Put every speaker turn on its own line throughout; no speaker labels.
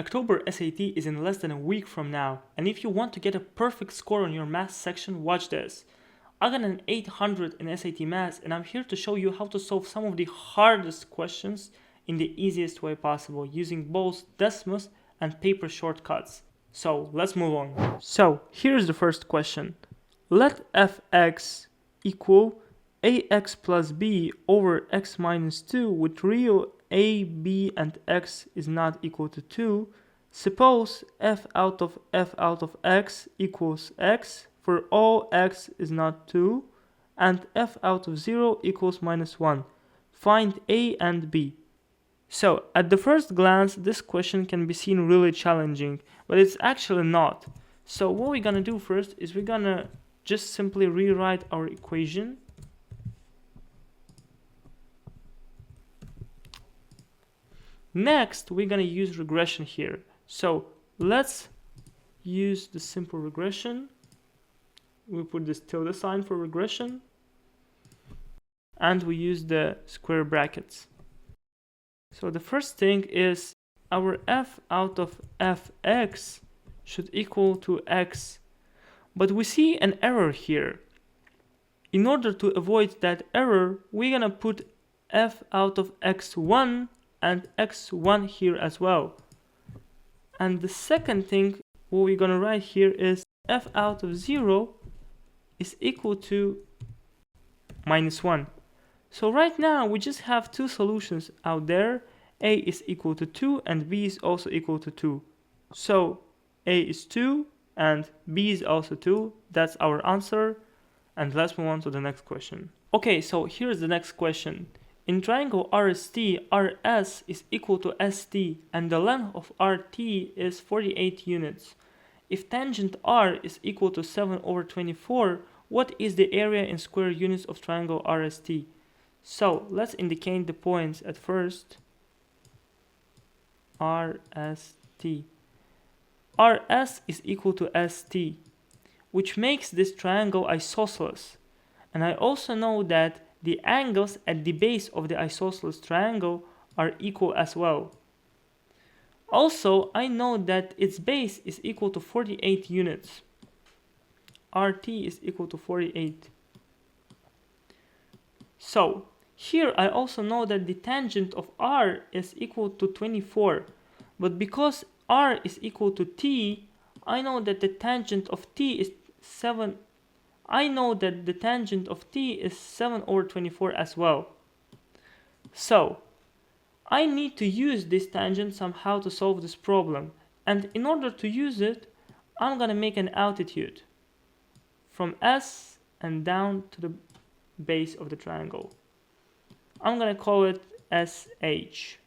October SAT is in less than a week from now, and if you want to get a perfect score on your math section, watch this. I got an 800 in SAT Math, and I'm here to show you how to solve some of the hardest questions in the easiest way possible using both Desmos and paper shortcuts. So let's move on. So here's the first question. Let fx equal ax plus b over x minus 2 with real a, b, and x is not equal to 2. Suppose f out of x equals x for all x is not 2, and f out of 0 equals minus 1. Find a and b. So at the first glance, this question can be seen really challenging, but it's actually not. So what we're gonna do first is we're gonna just simply rewrite our equation. Next, we're gonna use regression here. So let's use the simple regression. We put this tilde sign for regression, and we use the square brackets. So the first thing is our f out of fx should equal to x, but we see an error here. In order to avoid that error, we're gonna put f out of x1 and x1 here as well. And the second thing what we're gonna write here is f out of 0 is equal to minus 1. So right now we just have two solutions out there. A is equal to 2 and b is also equal to 2. So a is 2 and b is also 2. That's our answer. And let's move on to the next question. Okay, so here's the next question. In triangle RST, RS is equal to ST and the length of RT is 48 units. If tangent R is equal to 7 over 24, what is the area in square units of triangle RST? So let's indicate the points at first. RST. RS is equal to ST, which makes this triangle isosceles. And I also know that the angles at the base of the isosceles triangle are equal as well. Also, I know that its base is equal to 48 units. RT is equal to 48. So, here I also know that the tangent of R is equal to 24. But because R is equal to T, I know that the tangent of T is 7. I know that the tangent of T is 7 over 24 as well. So, I need to use this tangent somehow to solve this problem. And in order to use it, I'm gonna make an altitude from S and down to the base of the triangle. I'm gonna call it SH.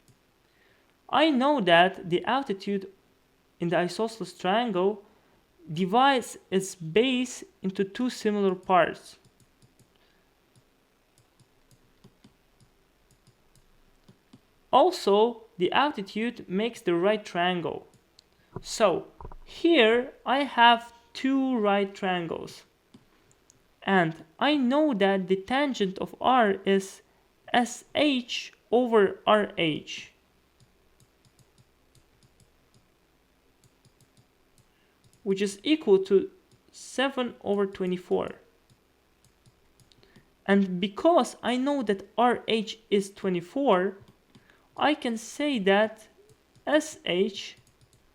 I know that the altitude in the isosceles triangle divides its base into two similar parts. Also, the altitude makes the right triangle. So, here I have two right triangles. And I know that the tangent of R is SH over RH. Which is equal to 7 over 24. And because I know that RH is 24, I can say that SH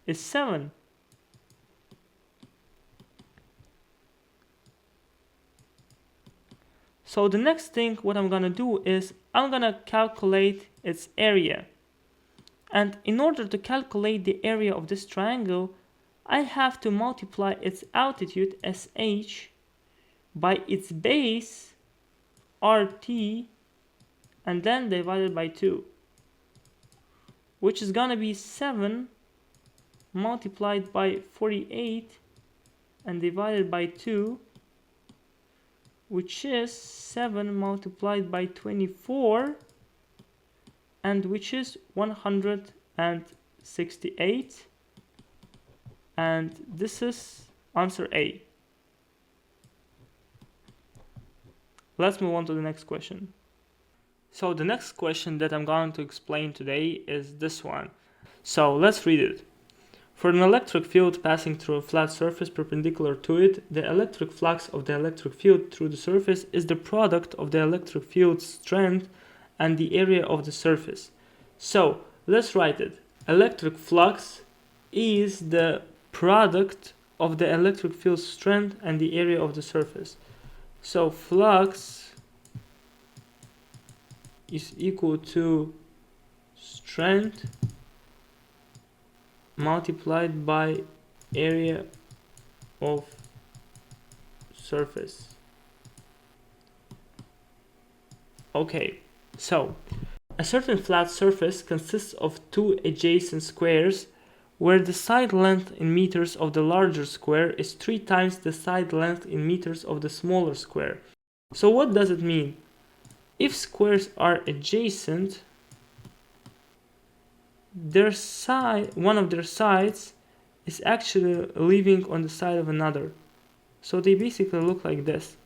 is 7. So the next thing what I'm gonna do is I'm gonna calculate its area. And in order to calculate the area of this triangle, I have to multiply its altitude SH by its base RT and then divided by 2, which is gonna be 7 multiplied by 48 and divided by 2, which is 7 multiplied by 24, and which is 168. And this is answer A. Let's move on to the next question. So the next question that I'm going to explain today is this one. So let's read it. For an electric field passing through a flat surface perpendicular to it, the electric flux of the electric field through the surface is the product of the electric field's strength and the area of the surface. So let's write it. Electric flux is the product of the electric field's strength and the area of the surface. So flux is equal to strength multiplied by area of surface. Okay, so a certain flat surface consists of two adjacent squares where the side length in meters of the larger square is 3 times the side length in meters of the smaller square. So what does it mean? If squares are adjacent, one of their sides is actually living on the side of another. So they basically look like this.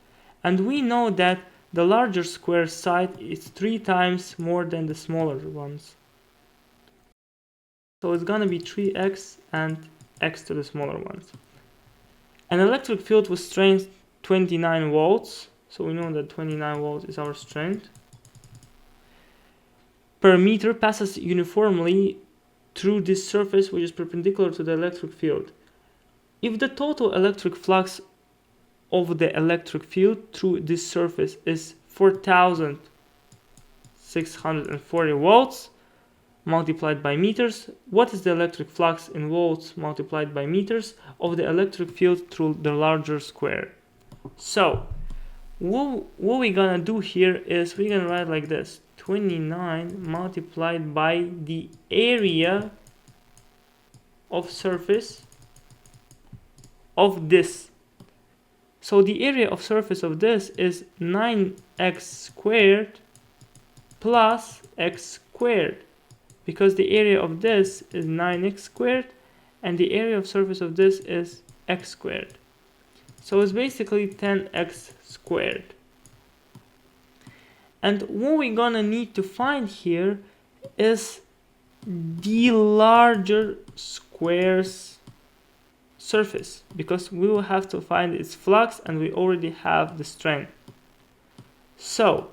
And we know that the larger square side is 3 times more than the smaller ones. So it's gonna be 3x and x to the smaller ones. An electric field with strength 29 volts. So we know that 29 volts is our strength per meter passes uniformly through this surface which is perpendicular to the electric field. If the total electric flux of the electric field through this surface is 4,640 volts multiplied by meters, what is the electric flux in volts multiplied by meters of the electric field through the larger square? So what we're gonna do here is we're gonna write like this: 29 multiplied by the area of surface of this. So the area of surface of this is 9x squared plus x squared, because the area of this is 9x squared and the area of surface of this is x squared. So it's basically 10x squared. And what we're gonna need to find here is the larger square's surface, because we will have to find its flux and we already have the strength. So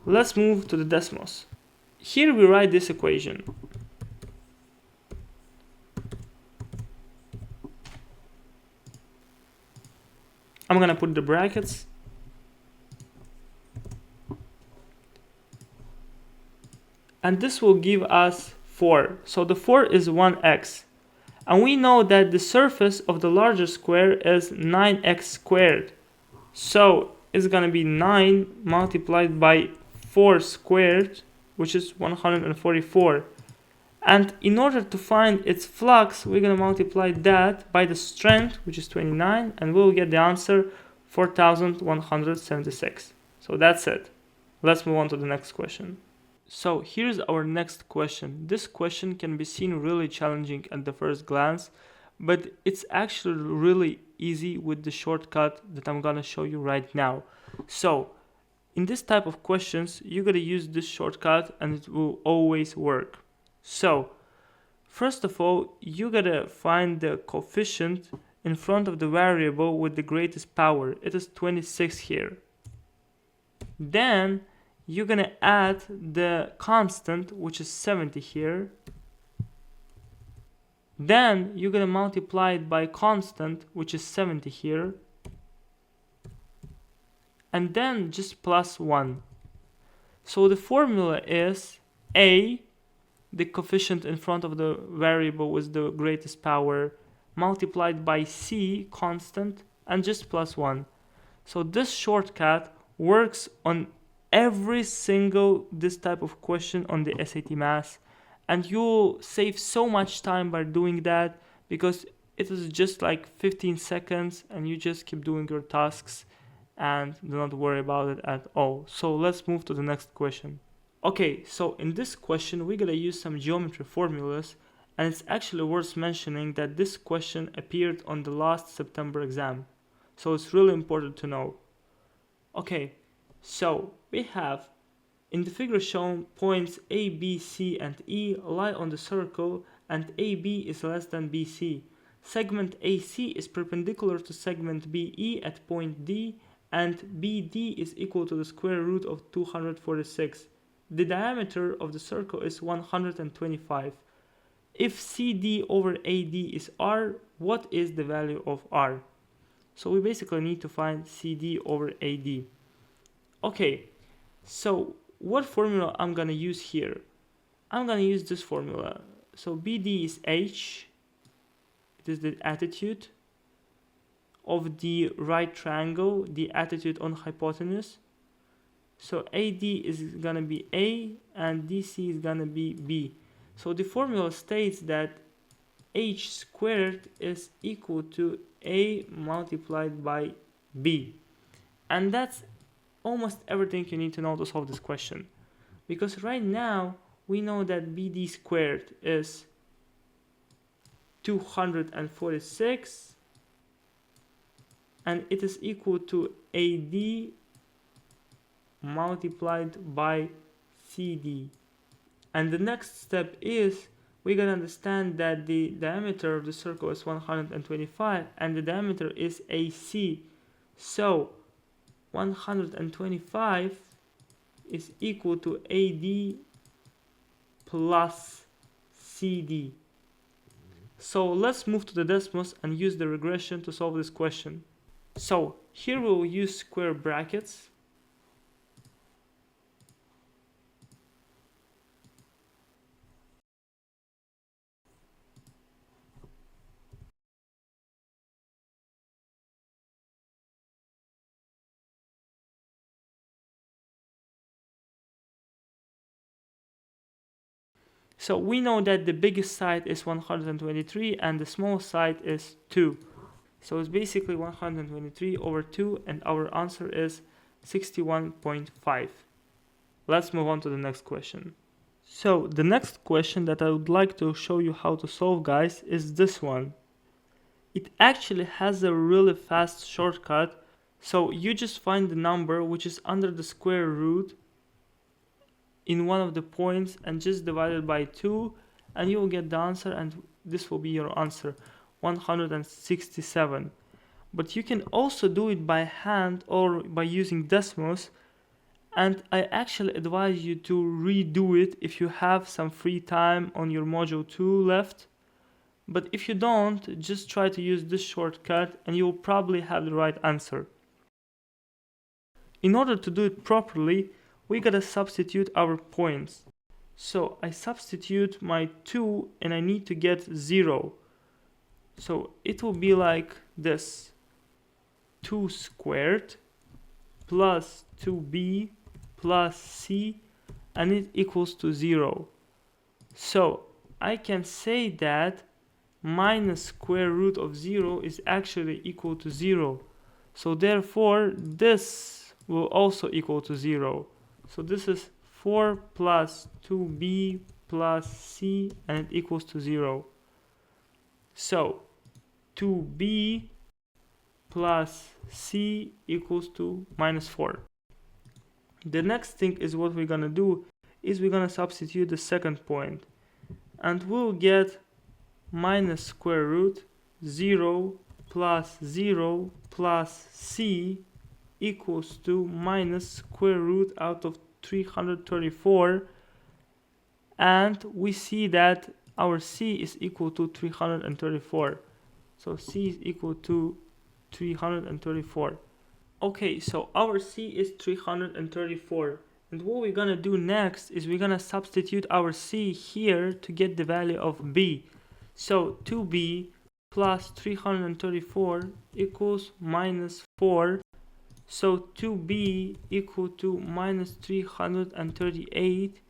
let's move to the Desmos. Here we write this equation. I'm gonna put the brackets. And this will give us 4. So the 4 is 1x. And we know that the surface of the larger square is 9x squared. So it's going to be 9 multiplied by 4 squared, which is 144. And in order to find its flux, we're going to multiply that by the strength, which is 29, and we'll get the answer 4,176. So that's it. Let's move on to the next question. So here's our next question. This question can be seen really challenging at the first glance, but it's actually really easy with the shortcut that I'm gonna show you right now. So in this type of questions, you gotta use this shortcut and it will always work. So first of all, you gotta find the coefficient in front of the variable with the greatest power. It is 26 here. Then you're gonna add the constant, which is 70 here. Then you're gonna multiply it by constant, which is 70 here. And then just plus 1. So the formula is A, the coefficient in front of the variable with the greatest power, multiplied by C, constant, and just plus 1. So this shortcut works on every single this type of question on the SAT Math, and you'll save so much time by doing that, because it is just like 15 seconds and you just keep doing your tasks and do not worry about it at all. So let's move to the next question. Okay, so in this question we're gonna use some geometry formulas, and it's actually worth mentioning that this question appeared on the last September exam, so it's really important to know. Okay, so we have in the figure shown points A, B, C, and E lie on the circle and AB is less than BC. Segment AC is perpendicular to segment BE at point D, and BD is equal to the square root of 246. The diameter of the circle is 125. If CD over AD is R, what is the value of R? So we basically need to find CD over AD. Okay, so what formula I'm gonna use here? I'm gonna use this formula. So BD is H, it is the attitude of the right triangle, the attitude on hypotenuse. So AD is gonna be A and DC is gonna be B. So the formula states that H squared is equal to A multiplied by B. And that's almost everything you need to know to solve this question. Because right now, we know that BD squared is 246 and it is equal to AD multiplied by CD. And the next step is we gotta understand that the diameter of the circle is 125 and the diameter is AC. So 125 is equal to AD plus CD. So let's move to the Desmos and use the regression to solve this question. So here we will use square brackets. So we know that the biggest side is 123 and the small side is 2. So it's basically 123 over 2 and our answer is 61.5. Let's move on to the next question. So the next question that I would like to show you how to solve, guys, is this one. It actually has a really fast shortcut. So you just find the number which is under the square root in one of the points and just divide it by 2 and you will get the answer, and this will be your answer, 167. But you can also do it by hand or by using Desmos, and I actually advise you to redo it if you have some free time on your module 2 left. But if you don't, just try to use this shortcut and you will probably have the right answer. In order to do it properly, we gotta substitute our points. So I substitute my 2 and I need to get 0. So it will be like this: 2 squared plus 2b plus c, and it equals to 0. So I can say that minus square root of 0 is actually equal to 0. So therefore this will also equal to 0. So this is 4 plus 2b plus c, and it equals to 0. So 2b plus c equals to minus 4. The next thing is what we're gonna do is we're gonna substitute the second point, and we'll get minus square root 0 plus 0 plus c equals to minus square root out of 334, and we see that our c is equal to 334. So c is equal to 334. Okay, so our c is 334, and what we're gonna do next is we're gonna substitute our c here to get the value of b. So 2b plus 334 equals minus 4. So 2b equal to minus 338,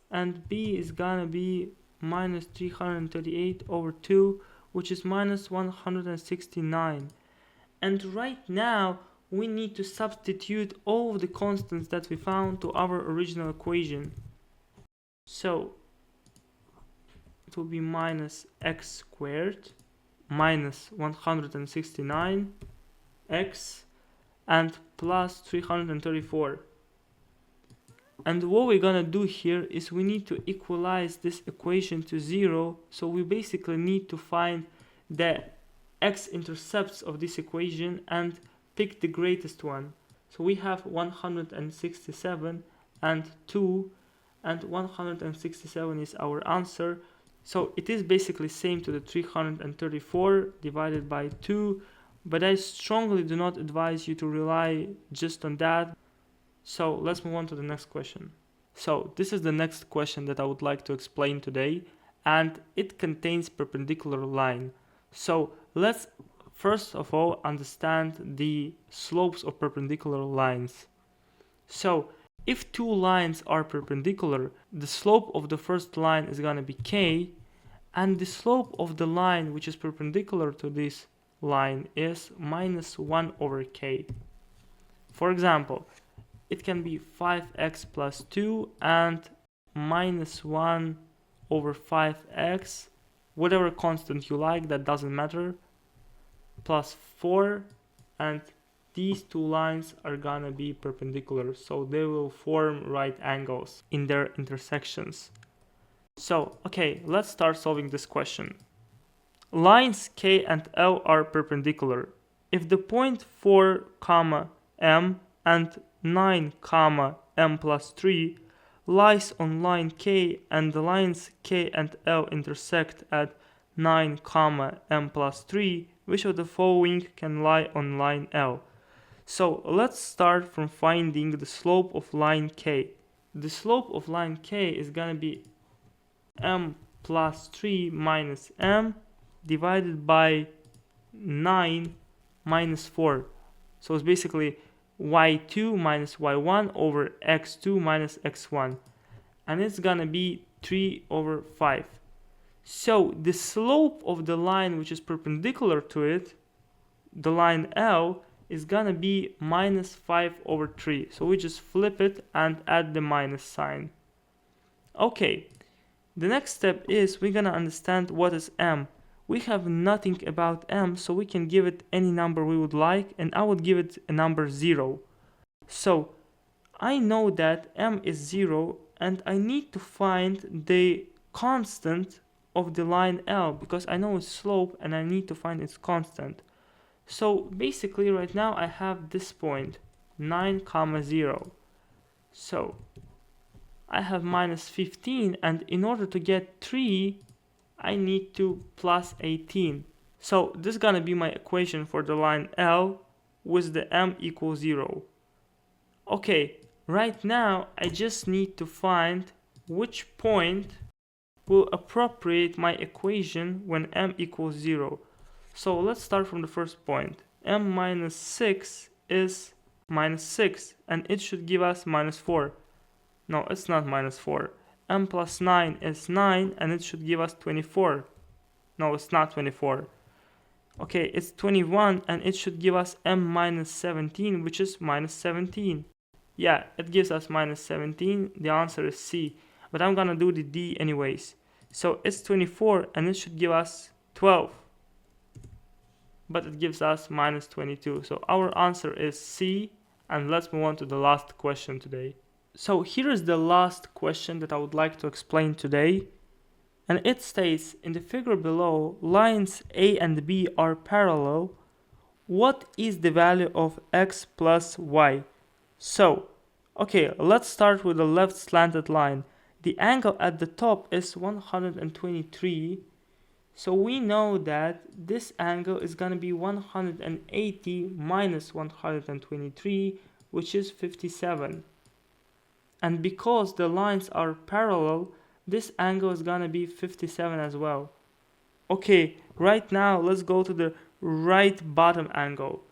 and b is gonna be minus 338 over 2, which is minus 169. And right now we need to substitute all of the constants that we found to our original equation. So it will be minus x squared minus 169 x and plus 334. And what we're gonna do here is we need to equalize this equation to 0. So we basically need to find the x-intercepts of this equation and pick the greatest one. So we have 167 and 2, and 167 is our answer. So it is basically same to the 334 divided by 2, but I strongly do not advise you to rely just on that. So let's move on to the next question. So this is the next question that I would like to explain today, and it contains perpendicular line. So let's first of all understand the slopes of perpendicular lines. So if two lines are perpendicular, the slope of the first line is going to be k, and the slope of the line which is perpendicular to this line is minus 1 over k. For example, it can be 5x plus 2 and minus 1 over 5x, whatever constant you like, that doesn't matter, plus 4, and these two lines are gonna be perpendicular, so they will form right angles in their intersections. So, okay, let's start solving this question. Lines K and L are perpendicular. If the point 4, M and 9, M plus 3 lies on line K and the lines K and L intersect at 9, M plus 3, which of the following can lie on line L? So let's start from finding the slope of line K. The slope of line K is gonna be M plus 3 minus M divided by 9 minus 4. So it's basically y2 minus y1 over x2 minus x1. And it's gonna be 3 over 5. So the slope of the line which is perpendicular to it, the line L, is gonna be minus 5 over 3. So we just flip it and add the minus sign. Okay, the next step is we're gonna understand what is M. We have nothing about M, so we can give it any number we would like, and I would give it a number 0. So I know that M is 0, and I need to find the constant of the line L, because I know its slope and I need to find its constant. So basically right now I have this point, 9, 0. So I have minus 15, and in order to get 3, I need to plus 18. So this is gonna be my equation for the line L with the M equals 0. Okay, right now I just need to find which point will appropriate my equation when M equals 0. So let's start from the first point. M minus 6 is minus 6, and it should give us minus 4. No, it's not minus 4. M plus 9 is 9, and it should give us 24. No, it's not 24. Okay, it's 21, and it should give us M minus 17, which is minus 17. Yeah, it gives us minus 17. The answer is C, but I'm gonna do the D anyways. So it's 24, and it should give us 12. But it gives us minus 22. So our answer is C, and let's move on to the last question today. So here is the last question that I would like to explain today, and it states, in the figure below, lines A and B are parallel. What is the value of x plus y? So, okay, let's start with the left slanted line. The angle at the top is 123, so we know that this angle is going to be 180 minus 123, which is 57. And because the lines are parallel, this angle is gonna be 57 as well. Okay, right now let's go to the right bottom angle.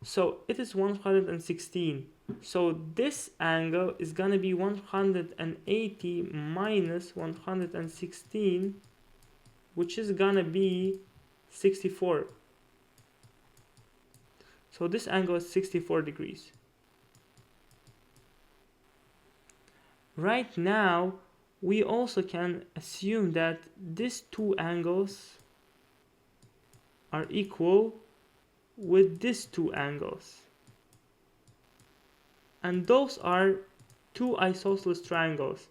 So it is 116. So this angle is gonna be 180 minus 116, which is gonna be 64. So this angle is 64 degrees. Right now, we also can assume that these two angles are equal with these two angles. And those are two isosceles triangles,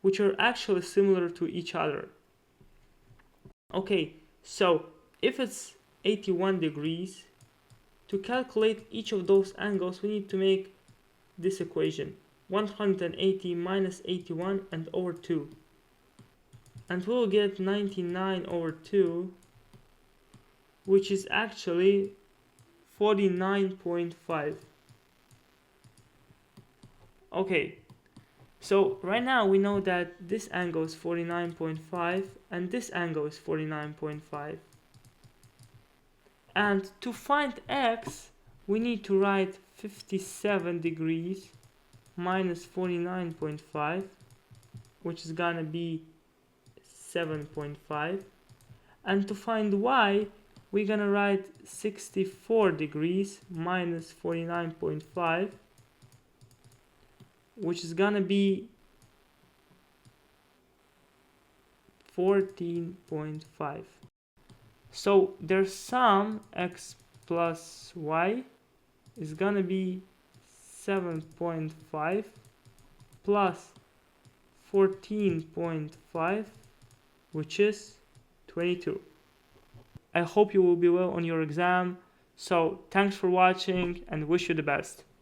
which are actually similar to each other. Okay, so if it's 81 degrees, to calculate each of those angles, we need to make this equation, 180 minus 81 and over 2. And we'll get 99 over 2, which is actually 49.5. Okay, so right now we know that this angle is 49.5 and this angle is 49.5. And to find x, we need to write 57 degrees minus 49.5, which is gonna be 7.5. And to find y, we're gonna write 64 degrees minus 49.5, which is gonna be 14.5. So their sum, x plus y, is gonna be 7.5 plus 14.5, which is 22. I hope you will be well on your exam. So thanks for watching and wish you the best.